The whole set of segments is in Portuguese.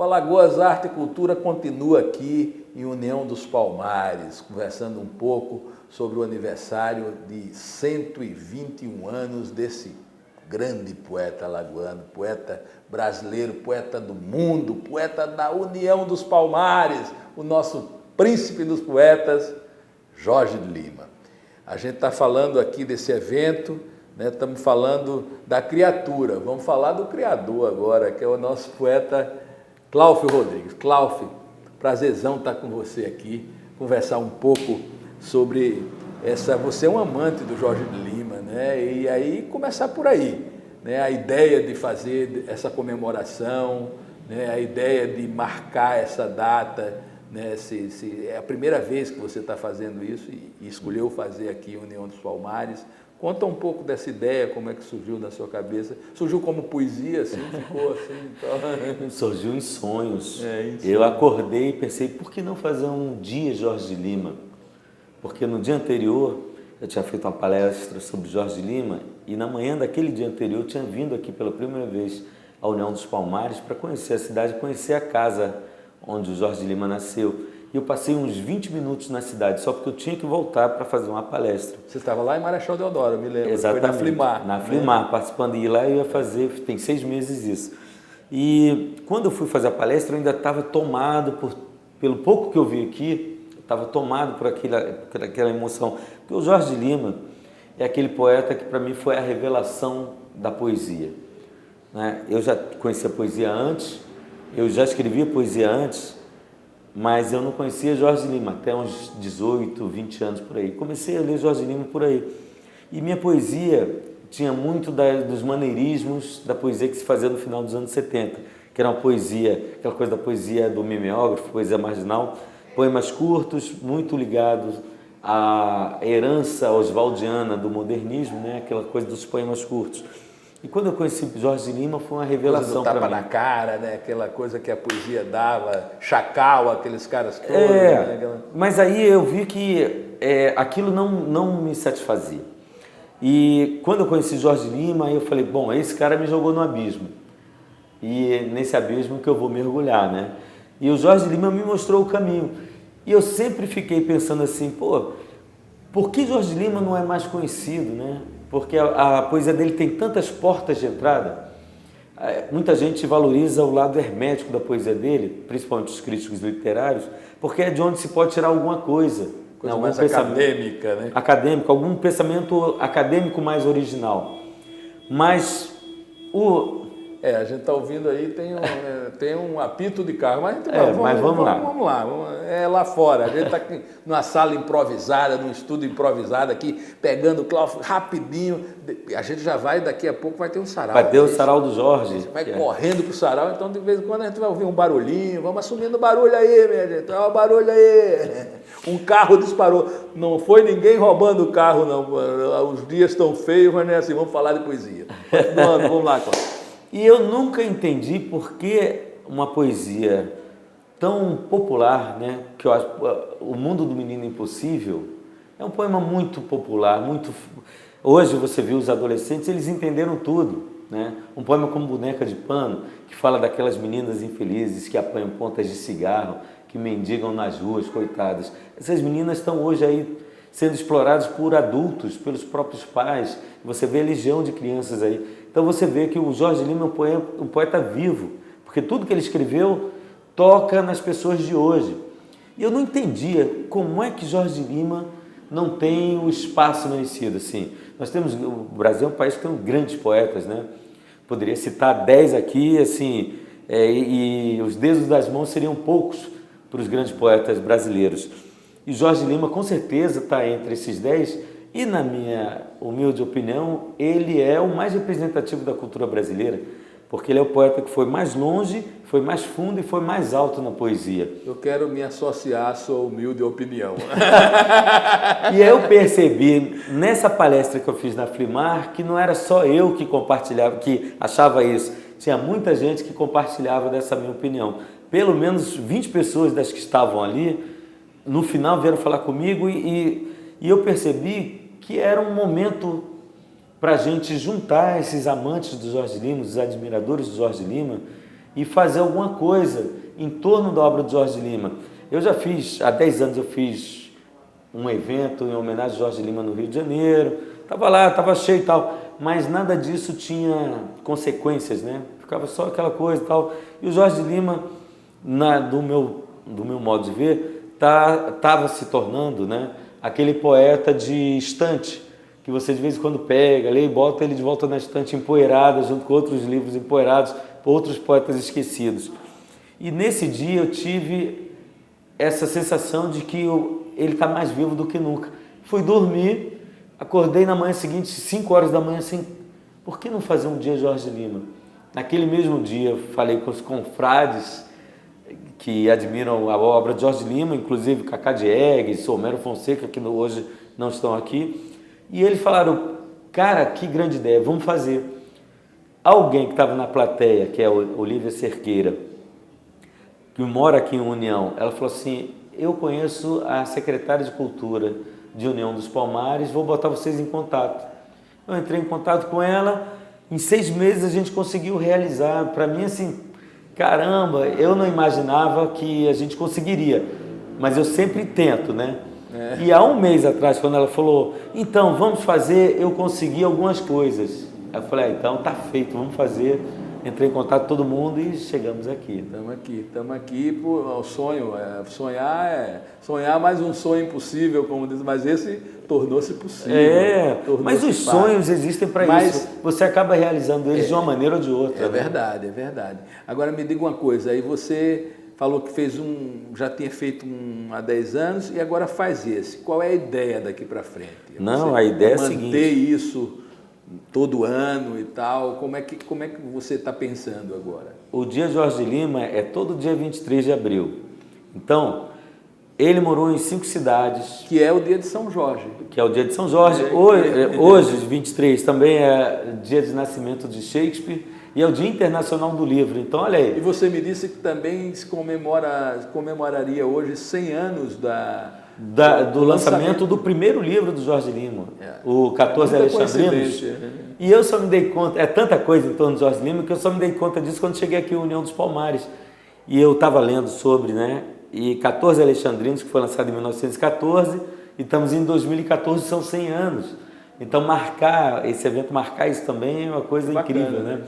Alagoas Arte e Cultura continua aqui em União dos Palmares, conversando um pouco sobre o aniversário de 121 anos desse grande poeta alagoano, poeta brasileiro, poeta do mundo, poeta da União dos Palmares, o nosso príncipe dos poetas, Jorge Lima. A gente está falando aqui desse evento, né? Estamos falando da criatura, vamos falar do criador agora, que é o nosso poeta Cláudio Rodrigues. Cláudio, prazerzão estar com você aqui, conversar um pouco sobre essa... Você é um amante do Jorge Lima, né? E aí começar por aí, né? A ideia de fazer essa comemoração, né? A ideia de marcar essa data, né? Se é a primeira vez que você está fazendo isso e escolheu fazer aqui em União dos Palmares. Conta um pouco dessa ideia, como é que surgiu na sua cabeça. Surgiu como poesia, assim, ficou assim? Então... Surgiu em sonhos. Eu acordei e pensei, por que não fazer um dia Jorge Lima? Porque no dia anterior eu tinha feito uma palestra sobre Jorge Lima e na manhã daquele dia anterior eu tinha vindo aqui pela primeira vez à União dos Palmares para conhecer a cidade, conhecer a casa onde o Jorge Lima nasceu. E eu passei uns 20 minutos na cidade, só porque eu tinha que voltar para fazer uma palestra. Você estava lá em Marechal Deodoro, eu me lembro. Exatamente. Foi na Flimar. Na Flimar, participando. E lá eu ia fazer, tem 6 meses isso. E quando eu fui fazer a palestra, eu ainda estava tomado, pelo pouco que eu vi aqui, eu estava tomado por aquela emoção. Porque o Jorge Lima é aquele poeta que para mim foi a revelação da poesia, né? Eu já conhecia poesia antes, eu já escrevia poesia antes, mas eu não conhecia Jorge Lima até uns 18, 20 anos por aí. Comecei a ler Jorge Lima por aí. E minha poesia tinha muito dos maneirismos da poesia que se fazia no final dos anos 70, que era uma poesia, aquela coisa da poesia do mimeógrafo, poesia marginal, poemas curtos, muito ligados à herança oswaldiana do modernismo, né? Aquela coisa dos poemas curtos. E quando eu conheci Jorge Lima foi uma revelação para mim. Tapa na cara, né? Aquela coisa que a poesia dava, Chacal, aqueles caras todos. Né? Mas aí eu vi que aquilo não me satisfazia. E quando eu conheci Jorge Lima, eu falei, bom, esse cara me jogou no abismo. E é nesse abismo que eu vou mergulhar, né? E o Jorge Lima me mostrou o caminho. E eu sempre fiquei pensando assim, pô, por que Jorge Lima não é mais conhecido, né? Porque a poesia dele tem tantas portas de entrada. Muita gente valoriza o lado hermético da poesia dele, principalmente os críticos literários, porque é de onde se pode tirar alguma coisa. Coisa mais acadêmica, né? Acadêmico, algum pensamento acadêmico mais original. Mas a gente está ouvindo aí, tem um apito de carro, mas, vamos lá. Vamos lá, é lá fora. A gente está aqui numa sala improvisada, num estudo improvisado aqui, pegando o Cláudio rapidinho. A gente já vai, daqui a pouco vai ter um sarau. Vai ter o sarau do Jorge. Vai correndo pro sarau, então de vez em quando a gente vai ouvir um barulhinho, vamos assumindo o barulho aí, minha gente, olha o barulho aí. Um carro disparou. Não foi ninguém roubando o carro, não. Os dias estão feios, mas não é assim, vamos falar de poesia. Continuando, vamos lá, Cláudio. E eu nunca entendi por que uma poesia tão popular, né, que eu acho, O Mundo do Menino Impossível, é um poema muito popular, muito... Hoje você viu os adolescentes, eles entenderam tudo, né? Um poema como Boneca de Pano, que fala daquelas meninas infelizes que apanham pontas de cigarro, que mendigam nas ruas, coitadas. Essas meninas estão hoje aí sendo exploradas por adultos, pelos próprios pais. Você vê a legião de crianças aí. Então você vê que o Jorge Lima é um poeta vivo, porque tudo que ele escreveu toca nas pessoas de hoje. E eu não entendia como é que Jorge Lima não tem o espaço merecido. Assim, nós temos, o Brasil é um país que tem grandes poetas, né? Poderia citar 10 aqui, assim, e os dedos das mãos seriam poucos para os grandes poetas brasileiros. E Jorge Lima, com certeza, está entre esses 10, e na minha humilde opinião, ele é o mais representativo da cultura brasileira, porque ele é o poeta que foi mais longe, foi mais fundo e foi mais alto na poesia. Eu quero me associar à sua humilde opinião. E eu percebi, nessa palestra que eu fiz na Flimar, que não era só eu que compartilhava, que achava isso, tinha muita gente que compartilhava dessa minha opinião. Pelo menos 20 pessoas das que estavam ali, no final vieram falar comigo e eu percebi que era um momento para a gente juntar esses amantes do Jorge Lima, os admiradores do Jorge Lima, e fazer alguma coisa em torno da obra de Jorge Lima. Eu já fiz, há 10 anos eu fiz um evento em homenagem a Jorge Lima no Rio de Janeiro, estava lá, estava cheio e tal, mas nada disso tinha consequências, né? Ficava só aquela coisa e tal. E o Jorge Lima, do meu modo de ver, estava se tornando, né, aquele poeta de estante, que você de vez em quando pega, lê e bota ele de volta na estante empoeirada, junto com outros livros empoeirados por outros poetas esquecidos. E nesse dia eu tive essa sensação de que ele está mais vivo do que nunca. Fui dormir, acordei na manhã seguinte, 5 horas da manhã, assim, por que não fazer um dia Jorge Lima? Naquele mesmo dia falei com os confrades que admiram a obra de Jorge Lima, inclusive Cacá Diegues, Homero Fonseca, que hoje não estão aqui, e eles falaram, cara, que grande ideia, vamos fazer. Alguém que estava na plateia, que é a Olívia Cerqueira, que mora aqui em União, ela falou assim, eu conheço a secretária de Cultura de União dos Palmares, vou botar vocês em contato. Eu entrei em contato com ela, em 6 meses a gente conseguiu realizar. Para mim, assim, caramba, eu não imaginava que a gente conseguiria, mas eu sempre tento, né? E há 1 mês atrás, quando ela falou, então, vamos fazer, eu consegui algumas coisas. Eu falei, então tá feito, vamos fazer. Entrei em contato com todo mundo e chegamos aqui. Estamos aqui por o sonho. Sonhar mais um sonho impossível, como diz, mas esse tornou-se possível. Mas os sonhos existem para isso. Você acaba realizando eles de uma maneira ou de outra. É verdade, é verdade. Agora me diga uma coisa, aí você falou que já tinha feito há 10 anos e agora faz esse. Qual é a ideia daqui para frente? Não, a ideia é a seguinte. Manter isso todo ano e tal, como é que você está pensando agora? O dia Jorge Lima é todo dia 23 de abril. Então, ele morou em 5 cidades. Que é o dia de São Jorge. Que é o dia de São Jorge. Hoje, 23, também é dia de nascimento de Shakespeare e é o Dia Internacional do Livro. Então, olha aí. E você me disse que também se comemoraria hoje 100 anos do lançamento do primeiro livro do Jorge Lima, o 14 Alexandrinos. E eu só me dei conta, é tanta coisa em torno do Jorge Lima, que eu só me dei conta disso quando cheguei aqui em União dos Palmares. E eu estava lendo sobre, né? E 14 Alexandrinos, que foi lançado em 1914, e estamos em 2014, são 100 anos. Então, esse evento, marcar isso também é uma coisa incrível, né?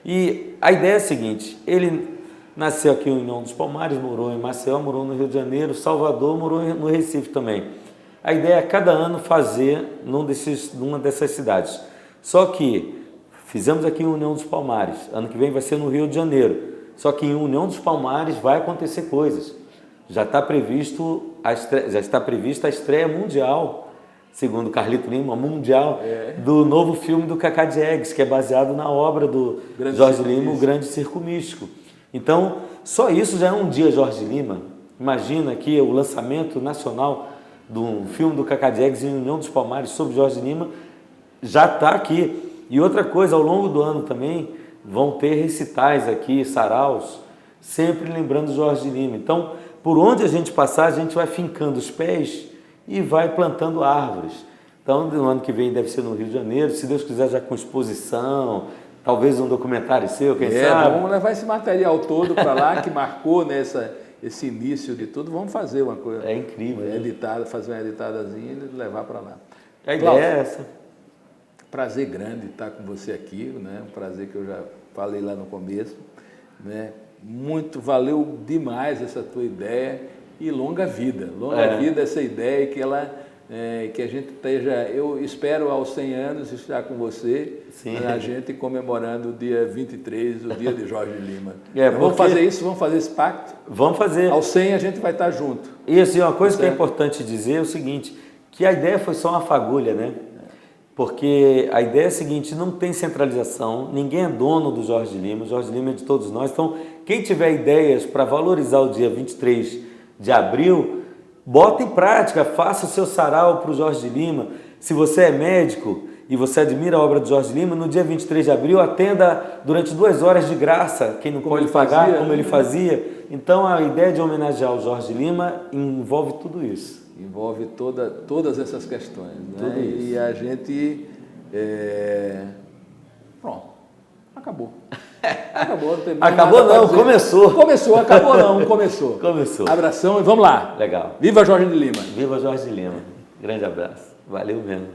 E a ideia é a seguinte, ele nasceu aqui em União dos Palmares, morou em Maceió, morou no Rio de Janeiro, Salvador, morou no Recife também. A ideia é cada ano fazer numa dessas cidades. Só que fizemos aqui em União dos Palmares, ano que vem vai ser no Rio de Janeiro. Só que em União dos Palmares vai acontecer coisas. Já está prevista a estreia mundial, segundo Carlito Lima, mundial, do novo filme do Cacá Diegues, que é baseado na obra do Jorge Lima, O Grande Circo Místico. Então, só isso já é um dia Jorge Lima. Imagina aqui o lançamento nacional do filme do Cacá Diegues em União dos Palmares sobre Jorge Lima, já está aqui. E outra coisa, ao longo do ano também, vão ter recitais aqui, saraus, sempre lembrando Jorge Lima. Então, por onde a gente passar, a gente vai fincando os pés e vai plantando árvores. Então, no ano que vem deve ser no Rio de Janeiro, se Deus quiser já com exposição, talvez um documentário seu, quem sabe? Vamos levar esse material todo para lá, que marcou esse início de tudo. Vamos fazer uma coisa. É incrível. Fazer uma editadazinha e levar para lá. A ideia é essa. Prazer grande estar com você aqui, né? Um prazer que eu já falei lá no começo, né? Valeu demais essa tua ideia e longa vida essa ideia que a gente esteja, eu espero aos 100 anos estar com você, a gente comemorando o dia 23, o dia de Jorge Lima. Vamos fazer isso, vamos fazer esse pacto? Vamos fazer. Aos 100 a gente vai estar junto. E assim, uma coisa que é importante dizer é o seguinte, que a ideia foi só uma fagulha, né? Porque a ideia é a seguinte, não tem centralização, ninguém é dono do Jorge Lima, o Jorge Lima é de todos nós. Então, quem tiver ideias para valorizar o dia 23 de abril, bota em prática, faça o seu sarau para o Jorge Lima. Se você é médico e você admira a obra do Jorge Lima, no dia 23 de abril, atenda durante 2 horas de graça, quem não pode pagar, como ele fazia. Então, a ideia de homenagear o Jorge Lima envolve tudo isso. Envolve todas essas questões, né? Tudo isso. E a gente... Pronto, acabou. Acabou, não tem mais Acabou nada pra não, dizer. começou. Começou, acabou não, começou. Começou. Abração e vamos lá. Legal. Viva Jorge de Lima. Viva Jorge de Lima. Grande abraço. Valeu mesmo.